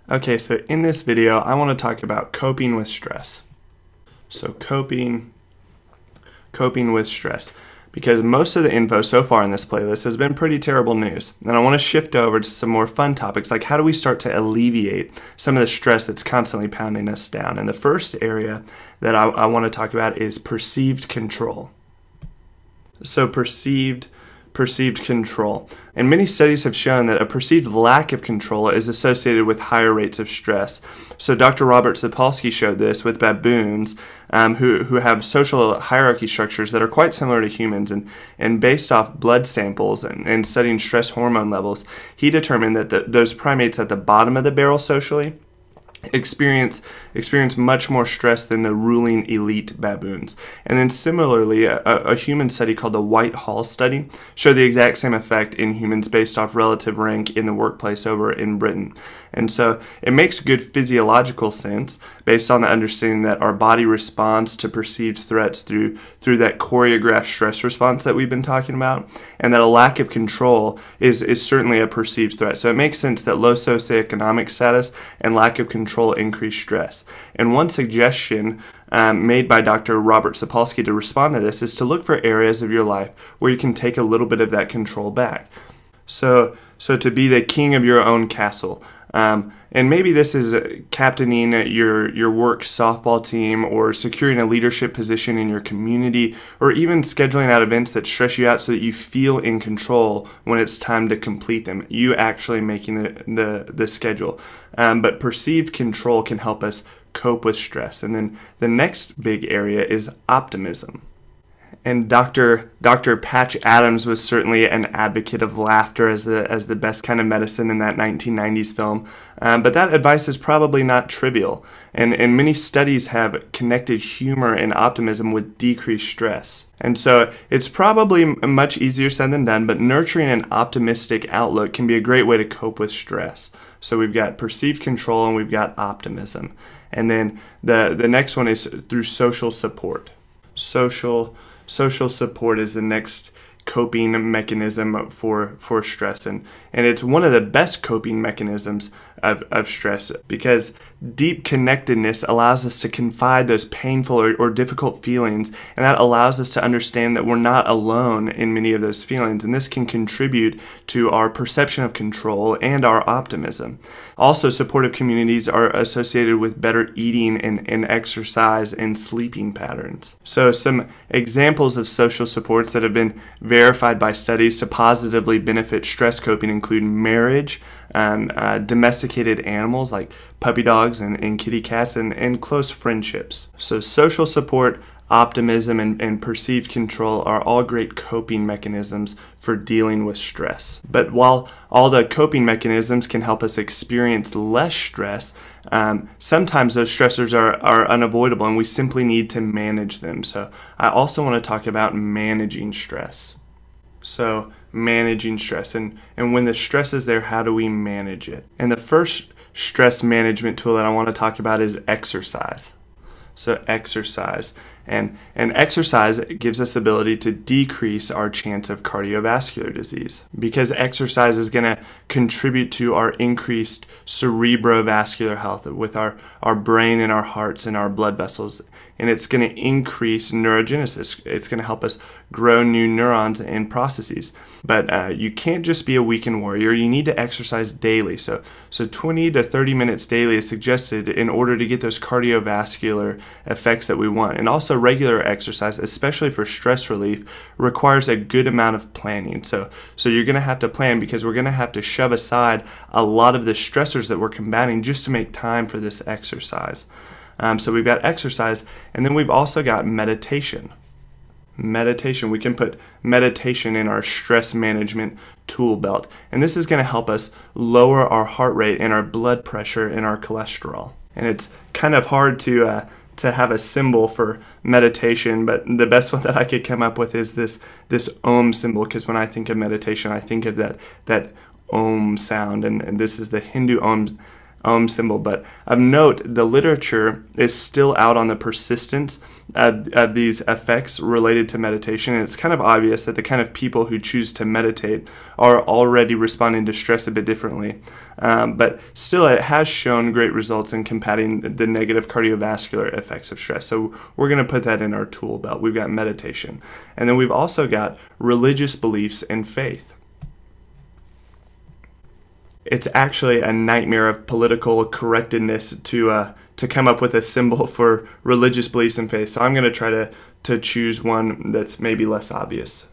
Okay, so in this video, I want to talk about coping with stress. So coping with stress, because most of the info so far in this playlist has been pretty terrible news. And I want to shift over to some more fun topics, like how do we start to alleviate some of the stress that's constantly pounding us down? And the first area that I want to talk about is perceived control. So perceived control. And many studies have shown that a perceived lack of control is associated with higher rates of stress. So Dr. Robert Sapolsky showed this with baboons who have social hierarchy structures that are quite similar to humans. And based off blood samples and studying stress hormone levels, he determined that those primates at the bottom of the barrel socially experience much more stress than the ruling elite baboons. And then similarly, a human study called the Whitehall study showed the exact same effect in humans based off relative rank in the workplace over in Britain. And so it makes good physiological sense based on the understanding that our body responds to perceived threats through that choreographed stress response that we've been talking about, and that a lack of control is certainly a perceived threat. So it makes sense that low socioeconomic status and lack of control increase stress. And one suggestion made by Dr. Robert Sapolsky to respond to this is to look for areas of your life where you can take a little bit of that control back. So to be the king of your own castle. And maybe this is captaining your work softball team, or securing a leadership position in your community, or even scheduling out events that stress you out so that you feel in control when it's time to complete them. You actually making the schedule. But perceived control can help us cope with stress. And then the next big area is optimism. And Dr. Patch Adams was certainly an advocate of laughter as the best kind of medicine in that 1990s film. But that advice is probably not trivial. And many studies have connected humor and optimism with decreased stress. And so it's probably much easier said than done, but nurturing an optimistic outlook can be a great way to cope with stress. So we've got perceived control and we've got optimism. And then the next one is through social support. Social support is the next coping mechanism for stress, and it's one of the best coping mechanisms of stress, because deep connectedness allows us to confide those painful or difficult feelings, and that allows us to understand that we're not alone in many of those feelings, and this can contribute to our perception of control and our optimism. Also, supportive communities are associated with better eating and exercise and sleeping patterns. So some examples of social supports that have been verified by studies to positively benefit stress coping include marriage, domesticated animals like puppy dogs and kitty cats, and close friendships. So social support, optimism, and perceived control are all great coping mechanisms for dealing with stress. But while all the coping mechanisms can help us experience less stress, sometimes those stressors are unavoidable and we simply need to manage them. So I also want to talk about managing stress. So managing stress, and when the stress is there, how do we manage it? And the first stress management tool that I want to talk about is exercise. So exercise. And exercise gives us the ability to decrease our chance of cardiovascular disease, because exercise is going to contribute to our increased cerebrovascular health with our brain and our hearts and our blood vessels. And it's going to increase neurogenesis. It's going to help us grow new neurons and processes. But you can't just be a weekend warrior. You need to exercise daily. So 20 to 30 minutes daily is suggested in order to get those cardiovascular effects that we want. And also regular exercise, especially for stress relief, requires a good amount of planning. So you're going to have to plan, because we're going to have to shove aside a lot of the stressors that we're combating just to make time for this exercise. So we've got exercise, and then we've also got meditation. We can put meditation in our stress management tool belt, and this is going to help us lower our heart rate and our blood pressure and our cholesterol. And it's kind of hard to have a symbol for meditation, but the best one that I could come up with is this Om symbol, because when I think of meditation, I think of that Om sound, and this is the Hindu ohm symbol. But of note, the literature is still out on the persistence of these effects related to meditation. And it's kind of obvious that the kind of people who choose to meditate are already responding to stress a bit differently. But still, it has shown great results in combating the negative cardiovascular effects of stress. So we're going to put that in our tool belt. We've got meditation. And then we've also got religious beliefs and faith. It's actually a nightmare of political correctness to come up with a symbol for religious beliefs and faith. So I'm going to try to choose one that's maybe less obvious.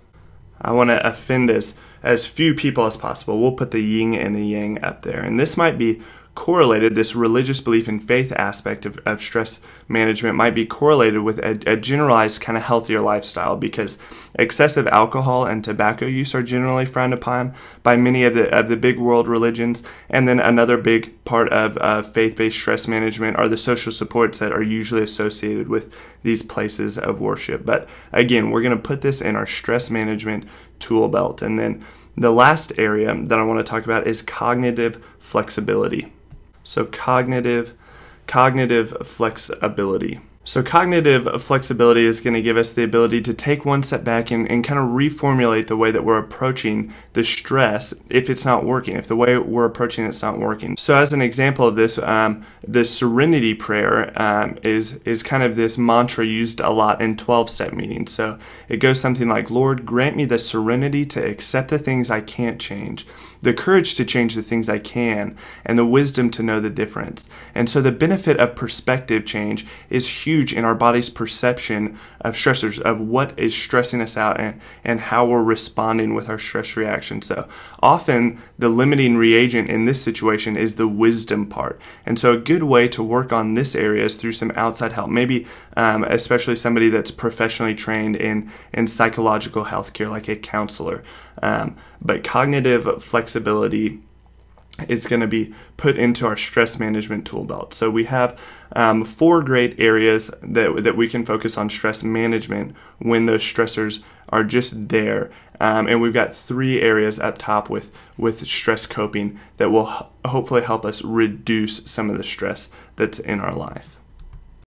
I want to offend as few people as possible. We'll put the yin and the yang up there. And this might be correlated, this religious belief and faith aspect of stress management might be correlated with a generalized kind of healthier lifestyle, because excessive alcohol and tobacco use are generally frowned upon by many of the big world religions. And then another big part of faith-based stress management are the social supports that are usually associated with these places of worship. But again, we're going to put this in our stress management tool belt. And then the last area that I want to talk about is cognitive flexibility. So cognitive flexibility. So cognitive flexibility is going to give us the ability to take one step back and kind of reformulate the way that we're approaching the stress if it's not working, if the way we're approaching it's not working. So as an example of this, the Serenity Prayer is kind of this mantra used a lot in 12-step meetings. So it goes something like, Lord, grant me the serenity to accept the things I can't change, the courage to change the things I can, and the wisdom to know the difference. And so the benefit of perspective change is huge in our body's perception of stressors, of what is stressing us out and how we're responding with our stress reaction. So often the limiting reagent in this situation is the wisdom part. And so a good way to work on this area is through some outside help, maybe especially somebody that's professionally trained in psychological healthcare, like a counselor. But cognitive flexibility is going to be put into our stress management tool belt. So we have 4 great areas that we can focus on stress management when those stressors are just there. And we've got 3 areas up top with stress coping that will hopefully help us reduce some of the stress that's in our life.